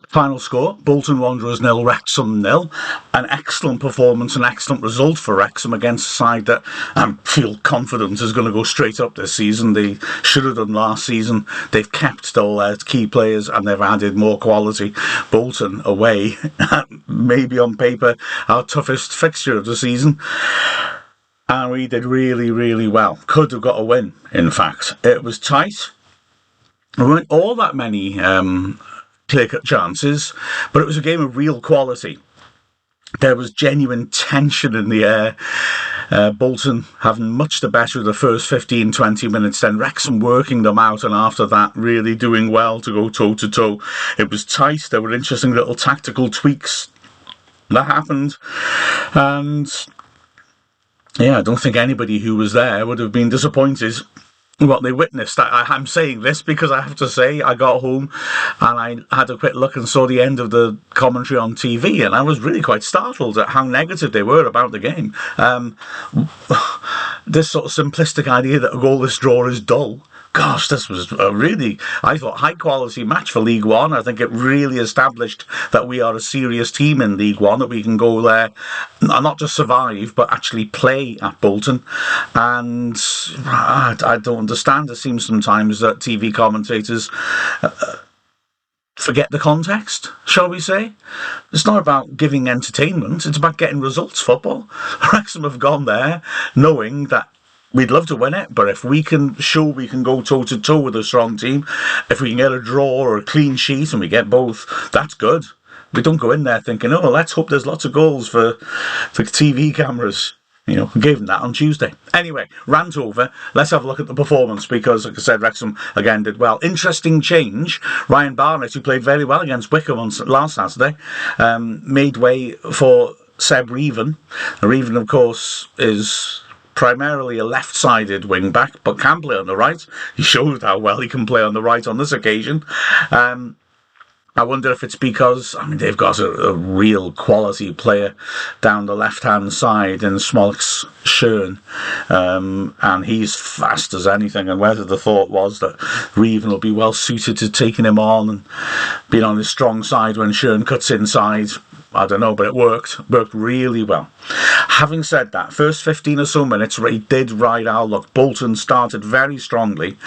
Final score, Bolton Wanderers 0, Wrexham 0. An excellent performance, an excellent result for Wrexham against a side that I feel confident is going to go straight up this season. They should have done last season. They've kept all their key players and they've added more quality. Bolton away, maybe on paper, our toughest fixture of the season. And we did really, really well. Could have got a win, in fact. It was tight. There weren't all that many clear-cut chances, but it was a game of real quality. There was genuine tension in the air. Bolton having much the better of the first 15-20 minutes, then Wrexham working them out, and after that really doing well to go toe-to-toe. It was tight. There were interesting little tactical tweaks that happened, and yeah, I don't think anybody who was there would have been disappointed what they witnessed. I'm saying this because I have to say I got home and I had a quick look and saw the end of the commentary on TV, and I was really quite startled at how negative they were about the game. This sort of simplistic idea that a goalless draw is dull. Gosh, this was a really, I thought, high-quality match for League One. I think it really established that we are a serious team in League One, that we can go there and not just survive, but actually play at Bolton. And I don't understand. It seems sometimes that TV commentators forget the context, shall we say. It's not about giving entertainment, it's about getting results football. Wrexham have gone there knowing that we'd love to win it, but if we can show we can go toe-to-toe with a strong team, if we can get a draw or a clean sheet and we get both, that's good. We don't go in there thinking, oh, let's hope there's lots of goals for the TV cameras. You know, we gave them that on Tuesday. Anyway, rant over. Let's have a look at the performance because, like I said, Wrexham again did well. Interesting change. Ryan Barnett, who played very well against Wickham on last Saturday, made way for Seb Reven. Reven, of course, is primarily a left-sided wing-back, but can play on the right. He showed how well he can play on the right on this occasion. I wonder if it's because, I mean, they've got a real quality player down the left-hand side in Smolks Schön, and he's fast as anything, and whether the thought was that Reven will be well suited to taking him on and being on his strong side when Schön cuts inside, I don't know, but it worked really well. Having said that, first 15 or so minutes, he did ride our luck. Bolton started very strongly.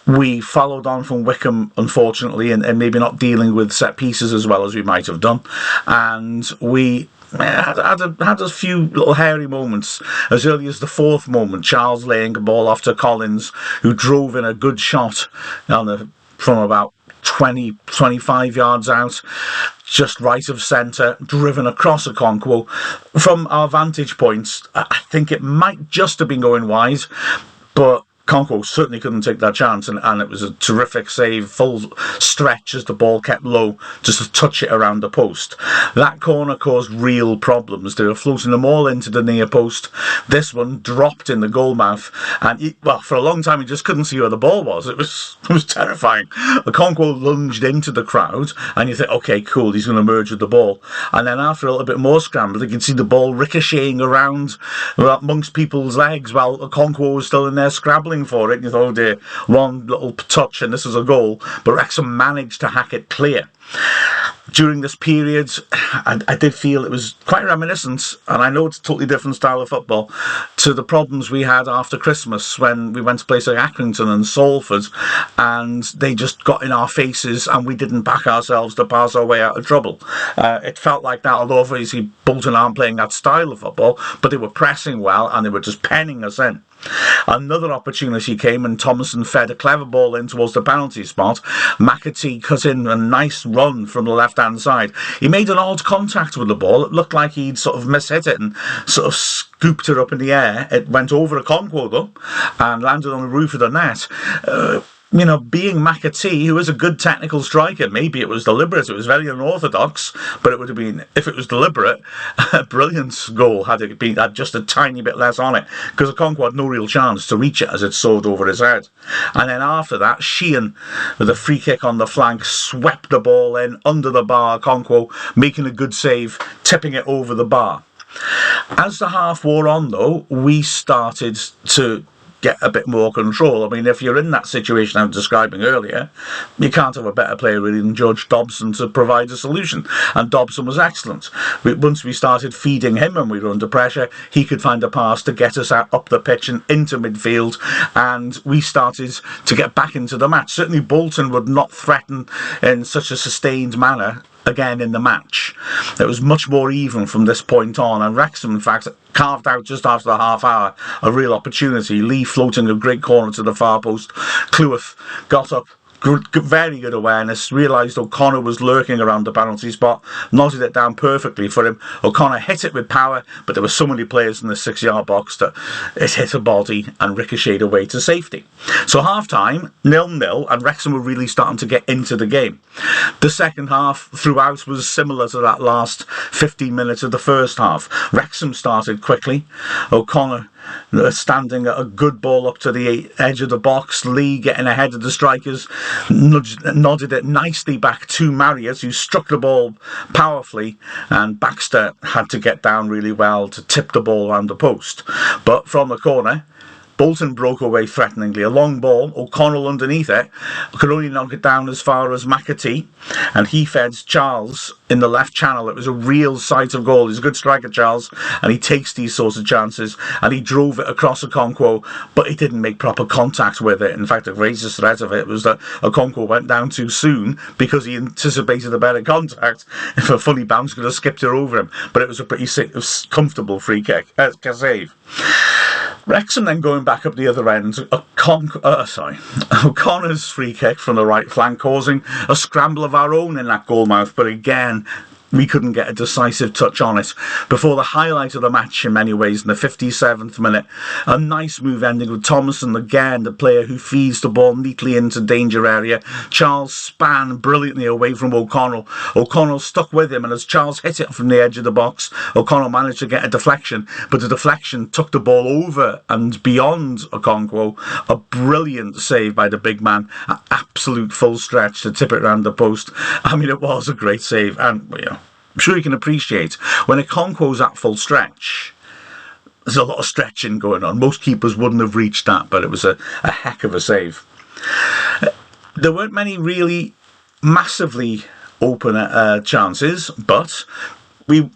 We followed on from Wickham, unfortunately, and maybe not dealing with set pieces as well as we might have done. And we had a few little hairy moments. As early as the fourth moment, Charles laying a ball off to Collins, who drove in a good shot from about 20-25 yards out, just right of centre, driven across Okonkwo. From our vantage points, I think it might just have been going wide, but Okonkwo certainly couldn't take that chance, and it was a terrific save, full stretch as the ball kept low, just to touch it around the post. That corner caused real problems. They were floating them all into the near post. This one dropped in the goal mouth, and for a long time he just couldn't see where the ball was. It was terrifying. Okonkwo lunged into the crowd, and you think, okay, cool, he's going to merge with the ball. And then after a little bit more scramble, you can see the ball ricocheting around amongst people's legs while Okonkwo was still in there scrabbling for it. You thought, oh dear, one little touch and this is a goal, but Wrexham managed to hack it clear. During this period, I did feel it was quite reminiscent, and I know it's a totally different style of football, to the problems we had after Christmas when we went to places like Accrington and Salford, and they just got in our faces and we didn't back ourselves to pass our way out of trouble. It felt like that, although obviously Bolton aren't playing that style of football, but they were pressing well and they were just penning us in. Another opportunity came and Thomason fed a clever ball in towards the penalty spot. McAtee cut in a nice run from the left-hand side. He made an odd contact with the ball. It looked like he'd sort of mishit it and sort of scooped it up in the air. It went over Okonkwo though and landed on the roof of the net. Being McAtee, who is a good technical striker, maybe it was deliberate, it was very unorthodox, but it would have been, if it was deliberate, a brilliant goal had it been, had just a tiny bit less on it, because Okonkwo had no real chance to reach it as it soared over his head. And then after that, Sheehan, with a free kick on the flank, swept the ball in, under the bar, Okonkwo making a good save, tipping it over the bar. As the half wore on, though, we started to get a bit more control. I mean, if you're in that situation I was describing earlier, you can't have a better player really than George Dobson to provide a solution. And Dobson was excellent. Once we started feeding him and we were under pressure, he could find a pass to get us out up the pitch and into midfield, and we started to get back into the match. Certainly Bolton would not threaten in such a sustained manner again in the match. It was much more even from this point on, and Wrexham in fact carved out just after the half hour a real opportunity. Lee floating a great corner to the far post. Cleworth got up, very good awareness, realised O'Connor was lurking around the penalty spot, knotted it down perfectly for him. O'Connor hit it with power, but there were so many players in the 6-yard box that it hit a body and ricocheted away to safety. So half time, 0-0, and Wrexham were really starting to get into the game. The second half throughout was similar to that last 15 minutes of the first half. Wrexham started quickly. O'Connor standing a good ball up to the edge of the box. Lee getting ahead of the strikers, nodded it nicely back to Marriott, who struck the ball powerfully, and Baxter had to get down really well to tip the ball around the post. But from the corner, Bolton broke away threateningly. A long ball, O'Connell underneath it, could only knock it down as far as McAtee, and he fed Charles in the left channel. It was a real sight of goal. He's a good striker, Charles, and he takes these sorts of chances, and he drove it across Okonkwo, but he didn't make proper contact with it. In fact, the greatest threat of it was that Okonkwo went down too soon because he anticipated a better contact. If a funny bounce could have skipped it over him, but it was a pretty comfortable free kick, save. Wrexham then going back up the other end, O'Connor's free kick from the right flank causing a scramble of our own in that goal mouth, but again we couldn't get a decisive touch on it. Before the highlight of the match in many ways, in the 57th minute, a nice move ending with Thomason again, the player who feeds the ball neatly into danger area. Charles span brilliantly away from O'Connell. O'Connell stuck with him, and as Charles hit it from the edge of the box, O'Connell managed to get a deflection, but the deflection took the ball over and beyond Okonkwo. A brilliant save by the big man, an absolute full stretch to tip it around the post. I mean, it was a great save, and I'm sure you can appreciate when Okonkwo's at full stretch, there's a lot of stretching going on. Most keepers wouldn't have reached that, but it was a heck of a save. There weren't many really massively open chances, but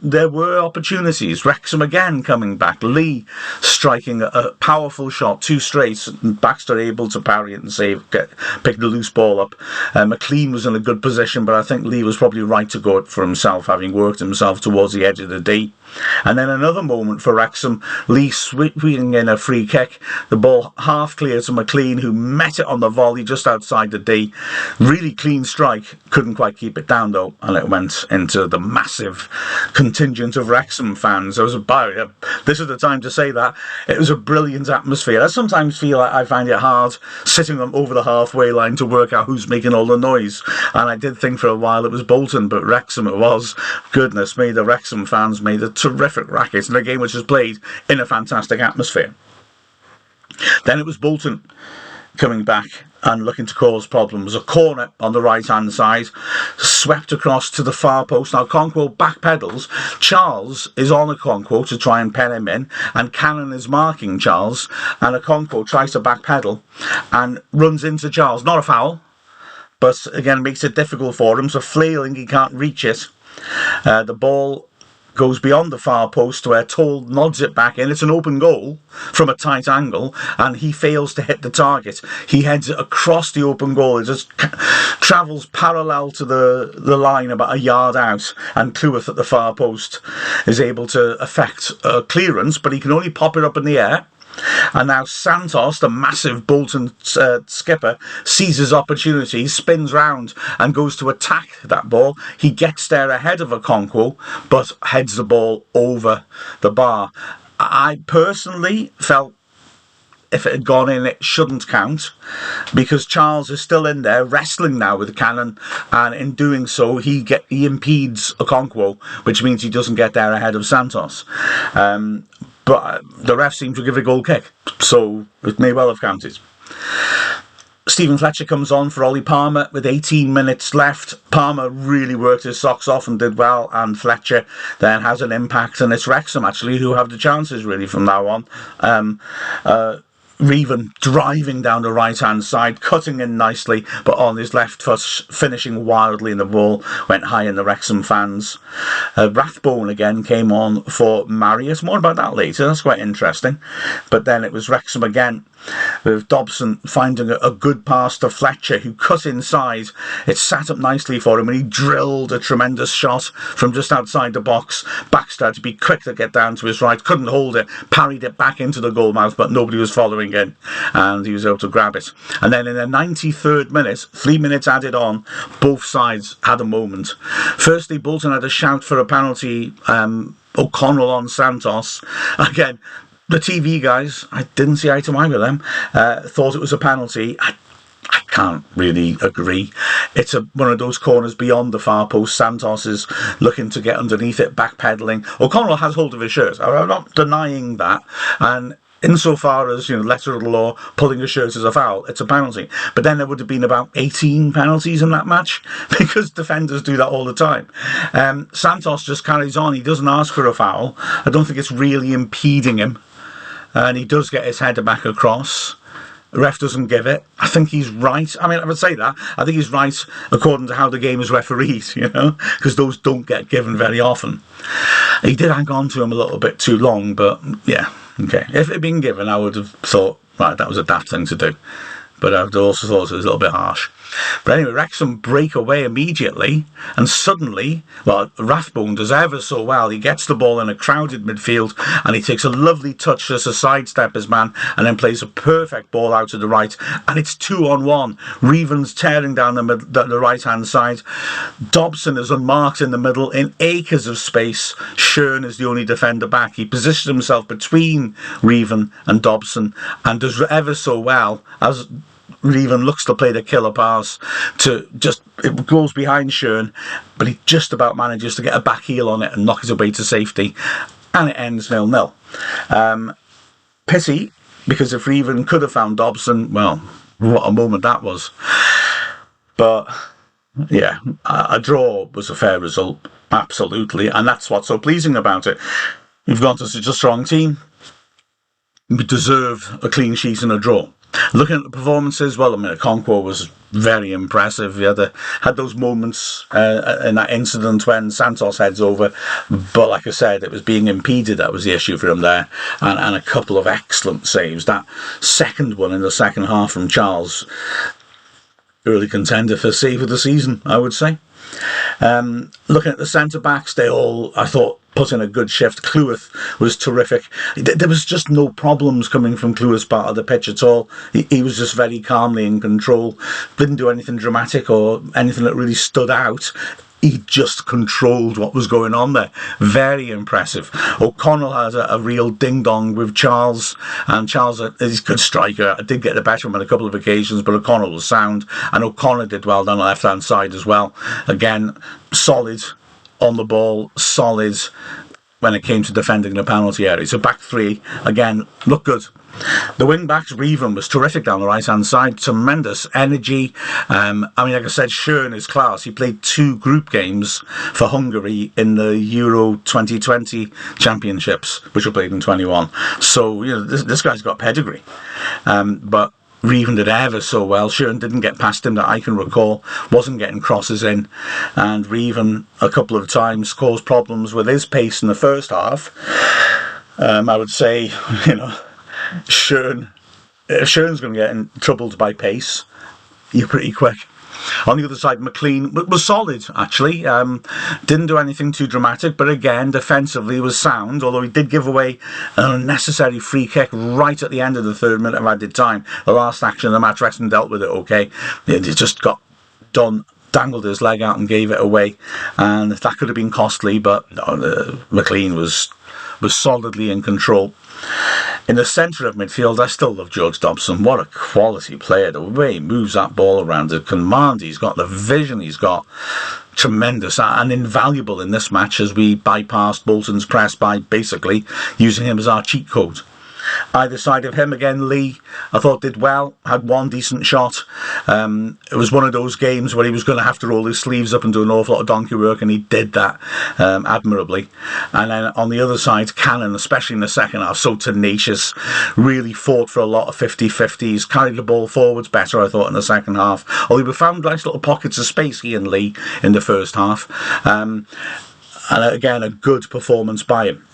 there were opportunities. Wrexham again coming back. Lee striking a powerful shot, two straight, and Baxter able to parry it and pick the loose ball up. McLean was in a good position, but I think Lee was probably right to go for himself, having worked himself towards the edge of the D. And then another moment for Wrexham, Lee sweeping in a free kick, the ball half clear to McLean, who met it on the volley just outside the D. Really clean strike, couldn't quite keep it down though, and it went into the massive contingent of Wrexham fans. This is the time to say that. It was a brilliant atmosphere. I sometimes feel like I find it hard sitting over the halfway line to work out who's making all the noise, and I did think for a while it was Bolton, but Wrexham it was. Goodness me, the Wrexham fans made a terrific racket in a game which was played in a fantastic atmosphere. Then it was Bolton coming back and looking to cause problems. A corner on the right hand side, swept across to the far post. Now Okonkwo backpedals. Charles is on Okonkwo to try and pen him in, and Cannon is marking Charles, and Okonkwo tries to backpedal and runs into Charles. Not a foul, but again makes it difficult for him, so flailing he can't reach it. The ball goes beyond the far post where Toll nods it back in. It's an open goal from a tight angle, and he fails to hit the target. He heads it across the open goal. It just travels parallel to the line about a yard out, and Cleworth at the far post is able to effect a clearance, but he can only pop it up in the air. And now Santos, the massive Bolton skipper, sees his opportunity, spins round and goes to attack that ball. He gets there ahead of Okonkwo, but heads the ball over the bar. I personally felt if it had gone in, it shouldn't count, because Charles is still in there wrestling now with Cannon, and in doing so he impedes Okonkwo, which means he doesn't get there ahead of Santos. But the ref seemed to give it a goal kick, so it may well have counted. Stephen Fletcher comes on for Ollie Palmer with 18 minutes left. Palmer really worked his socks off and did well, and Fletcher then has an impact, and it's Wrexham actually who have the chances really from now on. Reven driving down the right-hand side, cutting in nicely, but on his left foot, finishing wildly, and the ball went high in the Wrexham fans. Rathbone again came on for Marius. More about that later. That's quite interesting. But then it was Wrexham again, with Dobson finding a good pass to Fletcher, who cut inside. It sat up nicely for him, and he drilled a tremendous shot from just outside the box. Baxter had to be quick to get down to his right, couldn't hold it, parried it back into the goal mouth, but nobody was following in, and he was able to grab it. And then in the 93rd minute, 3 minutes added on, both sides had a moment. Firstly, Bolton had a shout for a penalty, O'Connell on Santos. Again, the TV guys, I didn't see eye to eye with them, thought it was a penalty. I can't really agree. It's one of those corners beyond the far post. Santos is looking to get underneath it, backpedaling. O'Connell has hold of his shirt. I'm not denying that. And insofar as, letter of the law, pulling a shirt is a foul, it's a penalty. But then there would have been about 18 penalties in that match, because defenders do that all the time. Santos just carries on. He doesn't ask for a foul. I don't think it's really impeding him. And he does get his header back across. The ref doesn't give it. I think he's right. I mean, I would say that. I think he's right according to how the game is refereed, because those don't get given very often. He did hang on to him a little bit too long, but yeah, okay. If it had been given, I would have thought, right, that was a daft thing to do. But I'd also thought it was a little bit harsh. But anyway, Wrexham break away immediately, and suddenly, Rathbone does ever so well. He gets the ball in a crowded midfield, and he takes a lovely touch just to sidestep his man, and then plays a perfect ball out to the right, and it's 2-on-1. Reven's tearing down the right-hand side. Dobson is unmarked in the middle, in acres of space. Shearn is the only defender back. He positions himself between Reven and Dobson, and does ever so well, as Reven looks to play the killer pass it goes behind Shearn, but he just about manages to get a back heel on it and knock it away to safety, and it ends 0-0. Pity, because if Reven could have found Dobson, well, what a moment that was. But yeah, a draw was a fair result, absolutely, and that's what's so pleasing about it. We've got such a strong team. We deserve a clean sheet and a draw. Looking at the performances, Okonkwo was very impressive. He had those moments in that incident when Santos heads over, but like I said, it was being impeded. That was the issue for him there, and a couple of excellent saves. That second one in the second half from Charles, early contender for save of the season, I would say. Looking at the centre-backs, they all, I thought, put in a good shift. Cleworth was terrific. There was just no problems coming from Cleworth's part of the pitch at all. He was just very calmly in control. Didn't do anything dramatic or anything that really stood out. He just controlled what was going on there. Very impressive. O'Connell has a real ding-dong with Charles, and Charles is a good striker. I did get the better of him on a couple of occasions, but O'Connell was sound, and O'Connor did well down the left-hand side as well. Again, solid on the ball, solid when it came to defending the penalty area. So back three, again, look good. The wing-backs, Reven was terrific down the right-hand side. Tremendous energy. Like I said, Shearn is class. He played 2 group games for Hungary in the Euro 2020 Championships, which were played in 21. So, this guy's got pedigree. But Reven did ever so well. Shearn didn't get past him that I can recall, wasn't getting crosses in, and Reven a couple of times caused problems with his pace in the first half. I would say, Shearn's going to get troubled by pace. You're pretty quick. On the other side, McLean was solid, actually. Didn't do anything too dramatic, but again, defensively was sound, although he did give away an unnecessary free kick right at the end of the 3rd minute of added time. The last action of the match, Wrexham dealt with it okay. He just got done, dangled his leg out and gave it away, and that could have been costly, but no, McLean was solidly in control. In the centre of midfield, I still love George Dobson. What a quality player. The way he moves that ball around, the command he's got, the vision he's got, tremendous and invaluable in this match as we bypassed Bolton's press by basically using him as our cheat code. Either side of him, again, Lee, I thought did well, had one decent shot. It was one of those games where he was going to have to roll his sleeves up and do an awful lot of donkey work, and he did that admirably. And then on the other side, Cannon, especially in the second half, so tenacious, really fought for a lot of 50-50s, carried the ball forwards better, I thought, in the second half. Although we found nice little pockets of space, he and Lee, in the first half. And again, a good performance by him.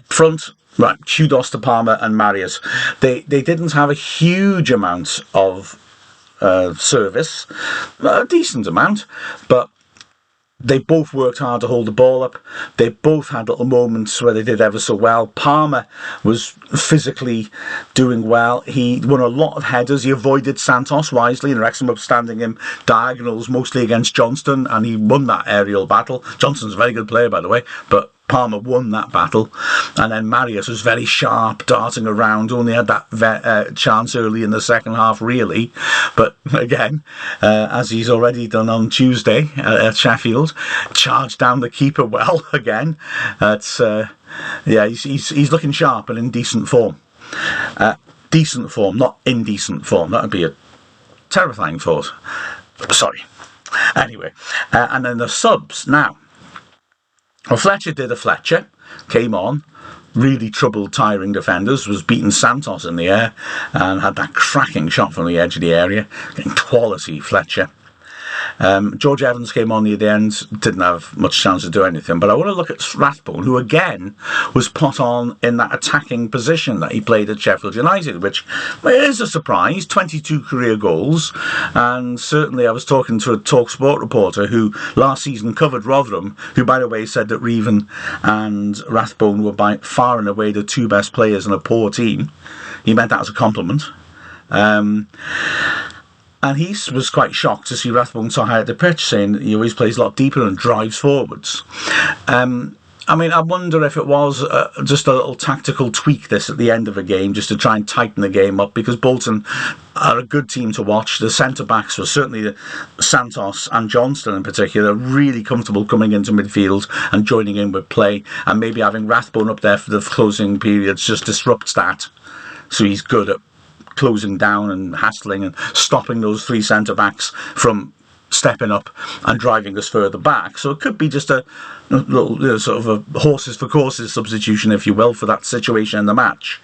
Front, right, kudos to Palmer and Marius. They didn't have a huge amount of service, a decent amount, but they both worked hard to hold the ball up. They both had little moments where they did ever so well. Palmer was physically doing well. He won a lot of headers. He avoided Santos wisely, and Wrexham up standing him diagonals, mostly against Johnston, and he won that aerial battle. Johnston's a very good player, by the way, but Palmer won that battle. And then Marius was very sharp, darting around, only had that chance early in the second half, really. But again, as he's already done on Tuesday at Sheffield, charged down the keeper well again. Yeah, he's looking sharp and in decent form. Decent form, not indecent form. That would be a terrifying thought. Sorry. Anyway, and then the subs now. Well, Fletcher did a Fletcher, came on, really troubled tiring defenders, was beating Santos in the air and had that cracking shot from the edge of the area, getting quality Fletcher. George Evans came on near the end, didn't have much chance to do anything, but I want to look at Rathbone, who again was put on in that attacking position that he played at Sheffield United, which is a surprise. 22 career goals, and certainly I was talking to a TalkSport reporter who last season covered Rotherham, who by the way said that Revan and Rathbone were by far and away the two best players in a poor team. He meant that as a compliment. And he was quite shocked to see Rathbone so high at the pitch, saying he always plays a lot deeper and drives forwards. I mean, I wonder if it was just a little tactical tweak this at the end of a game, just to try and tighten the game up, because Bolton are a good team to watch. The centre-backs were certainly Santos and Johnston in particular, really comfortable coming into midfield and joining in with play, and maybe having Rathbone up there for the closing periods just disrupts that. So he's good at closing down and hassling and stopping those three centre-backs from stepping up and driving us further back. So it could be just a little sort of a horses for courses substitution, if you will, for that situation in the match.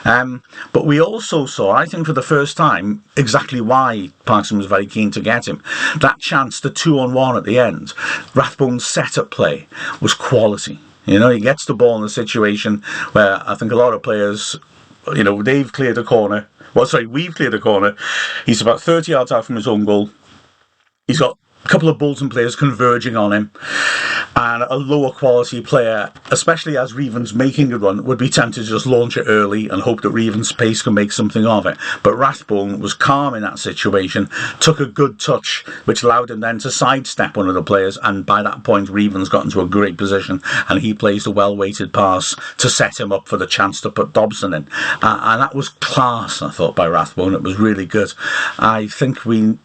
But we also saw, I think for the first time, exactly why Parkinson was very keen to get him. That chance, the 2-on-1 at the end, Rathbone's set-up play was quality. You know, he gets the ball in a situation where I think a lot of players, you know, they've cleared a corner. Well, sorry, we've cleared a corner. He's about 30 yards out from his own goal. He's got a couple of Bolton players converging on him, and a lower quality player, especially as Revan's making a run, would be tempted to just launch it early and hope that Revan's pace can make something of it. But Rathbone was calm in that situation, took a good touch, which allowed him then to sidestep one of the players, and by that point Revan's got into a great position, and he plays the well-weighted pass to set him up for the chance to put Dobson in. And that was class, I thought, by Rathbone. It was really good. I think we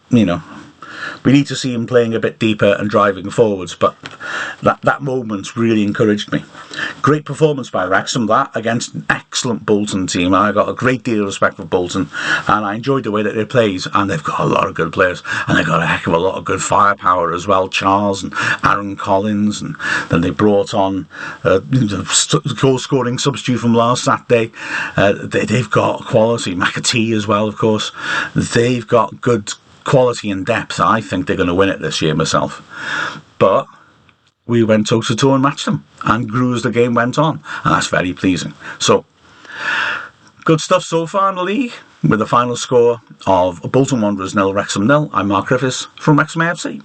need to see him playing a bit deeper and driving forwards, but that moment really encouraged me. Great performance by Wrexham, that, against an excellent Bolton team. I got a great deal of respect for Bolton, and I enjoyed the way that they played, and they've got a lot of good players, and they've got a heck of a lot of good firepower as well. Charles and Aaron Collins, and then they brought on goal-scoring substitute from last Saturday. They've got quality. McAtee as well, of course. They've got good quality and depth. I think they're going to win it this year myself. But we went toe-to-toe and matched them and grew as the game went on, and that's very pleasing. So, good stuff so far in the league, with the final score of Bolton Wanderers 0, Wrexham 0. I'm Mark Griffiths from Wrexham AFC.